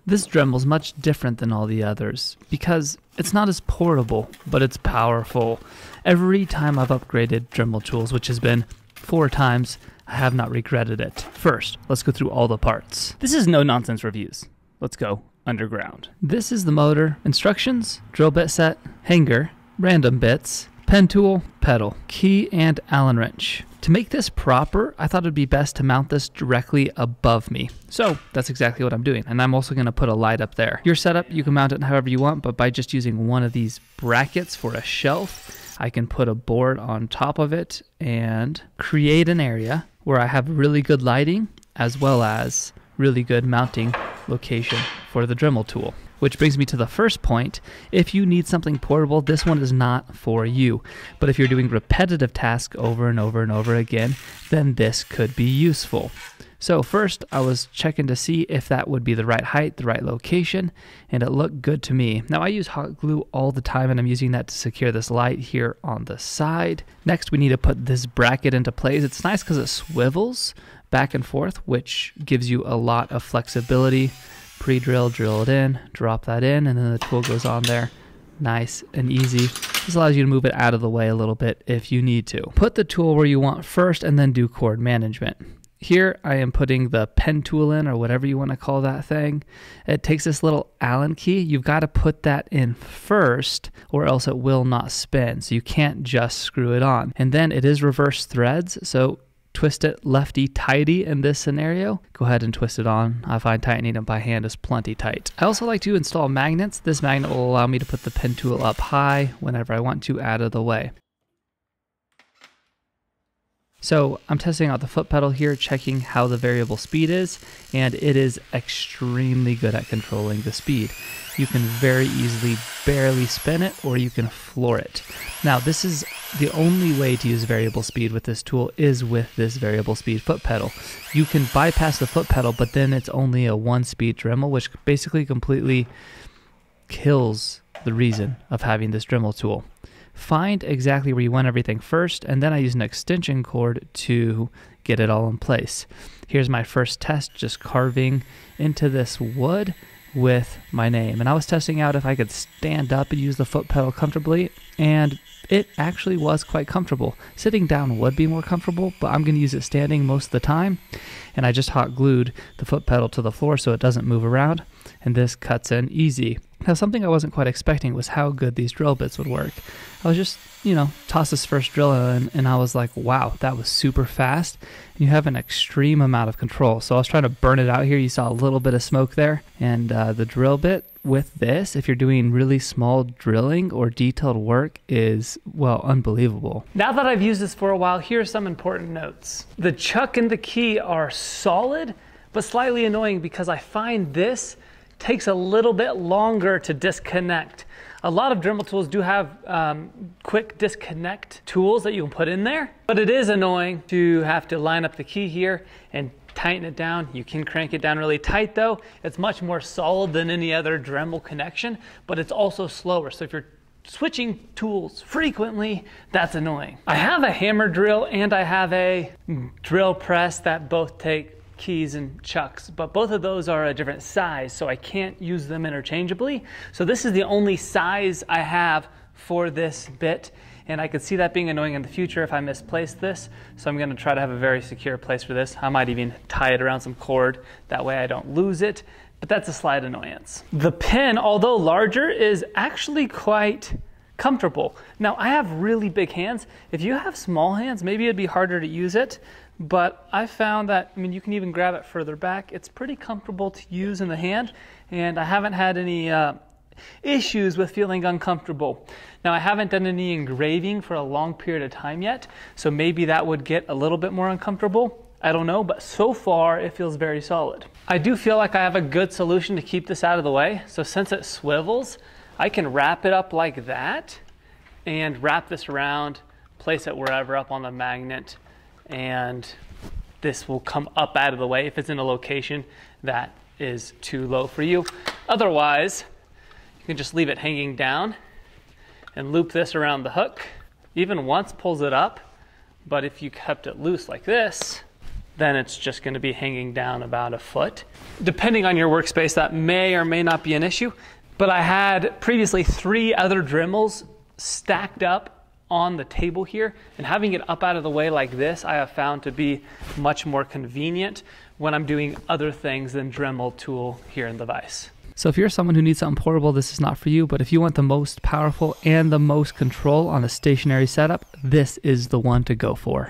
This Dremel's much different than all the others because it's not as portable, but it's powerful. Every time I've upgraded Dremel tools, which has been 4 times, I have not regretted it. First, let's go through all the parts. This is No Nonsense Reviews. Let's go underground. This is the motor, instructions, drill bit set, hanger, random bits, pen tool, pedal, key, and Allen wrench. To make this proper, I thought it'd be best to mount this directly above me. So that's exactly what I'm doing. And I'm also gonna put a light up there. Your setup, you can mount it however you want, but by just using one of these brackets for a shelf, I can put a board on top of it and create an area where I have really good lighting as well as really good mounting location for the Dremel tool. Which brings me to the first point. If you need something portable, this one is not for you. But if you're doing repetitive tasks over and over and over again, then this could be useful. So first, I was checking to see if that would be the right height, the right location, and it looked good to me. Now I use hot glue all the time, and I'm using that to secure this light here on the side. Next, we need to put this bracket into place. It's nice because it swivels back and forth, which gives you a lot of flexibility. Pre-drill, drill it in, drop that in, and then the tool goes on there. Nice and easy. This allows you to move it out of the way a little bit if you need to. Put the tool where you want first and then do cord management. Here I am putting the pen tool in, or whatever you want to call that thing. It takes this little Allen key. You've got to put that in first or else it will not spin. So you can't just screw it on. And then it is reverse threads. So twist it lefty-tighty in this scenario. Go ahead and twist it on. I find tightening it by hand is plenty tight. I also like to install magnets. This magnet will allow me to put the pen tool up high whenever I want to out of the way. So I'm testing out the foot pedal here, checking how the variable speed is, and it is extremely good at controlling the speed. You can very easily barely spin it, or you can floor it. Now this is the only way to use variable speed with this tool is with this variable speed foot pedal. You can bypass the foot pedal, but then it's only a 1-speed Dremel, which basically completely kills the reason of having this Dremel tool. Find exactly where you want everything first, and then I use an extension cord to get it all in place. Here's my first test, just carving into this wood with my name. And I was testing out if I could stand up and use the foot pedal comfortably, and it actually was quite comfortable. Sitting down would be more comfortable, but I'm going to use it standing most of the time. And I just hot glued the foot pedal to the floor so it doesn't move around, and this cuts in easy. Now, something I wasn't quite expecting was how good these drill bits would work. I was just, toss this first drill in, and I was like, wow, that was super fast. And you have an extreme amount of control. So I was trying to burn it out here. You saw a little bit of smoke there. And the drill bit with this, if you're doing really small drilling or detailed work, is, well, unbelievable. Now that I've used this for a while, here are some important notes. The chuck and the key are solid, but slightly annoying because I find this takes a little bit longer to disconnect. A lot of Dremel tools do have quick disconnect tools that you can put in there, but it is annoying to have to line up the key here and tighten it down. You can crank it down really tight though. It's much more solid than any other Dremel connection, but it's also slower. So if you're switching tools frequently, that's annoying. I have a hammer drill and I have a drill press that both take keys and chucks, but both of those are a different size, so I can't use them interchangeably. So this is the only size I have for this bit, and I could see that being annoying in the future if I misplace this. So I'm going to try to have a very secure place for this. I might even tie it around some cord, that way I don't lose it, but that's a slight annoyance. The pin, although larger, is actually quite comfortable. Now I have really big hands. If you have small hands, maybe it'd be harder to use it, but I found that, you can even grab it further back. It's pretty comfortable to use in the hand, and I haven't had any issues with feeling uncomfortable. Now I haven't done any engraving for a long period of time yet, so maybe that would get a little bit more uncomfortable. I don't know, but so far it feels very solid. I do feel like I have a good solution to keep this out of the way. So since it swivels, I can wrap it up like that and wrap this around, place it wherever up on the magnet, and this will come up out of the way if it's in a location that is too low for you. Otherwise, you can just leave it hanging down and loop this around the hook. Even once pulls it up, but if you kept it loose like this, then it's just going to be hanging down about a foot. Depending on your workspace, that may or may not be an issue, but I had previously 3 other Dremels stacked up on the table here, and having it up out of the way like this, I have found to be much more convenient when I'm doing other things than Dremel tool here in the vise. So if you're someone who needs something portable, this is not for you, but if you want the most powerful and the most control on a stationary setup, this is the one to go for.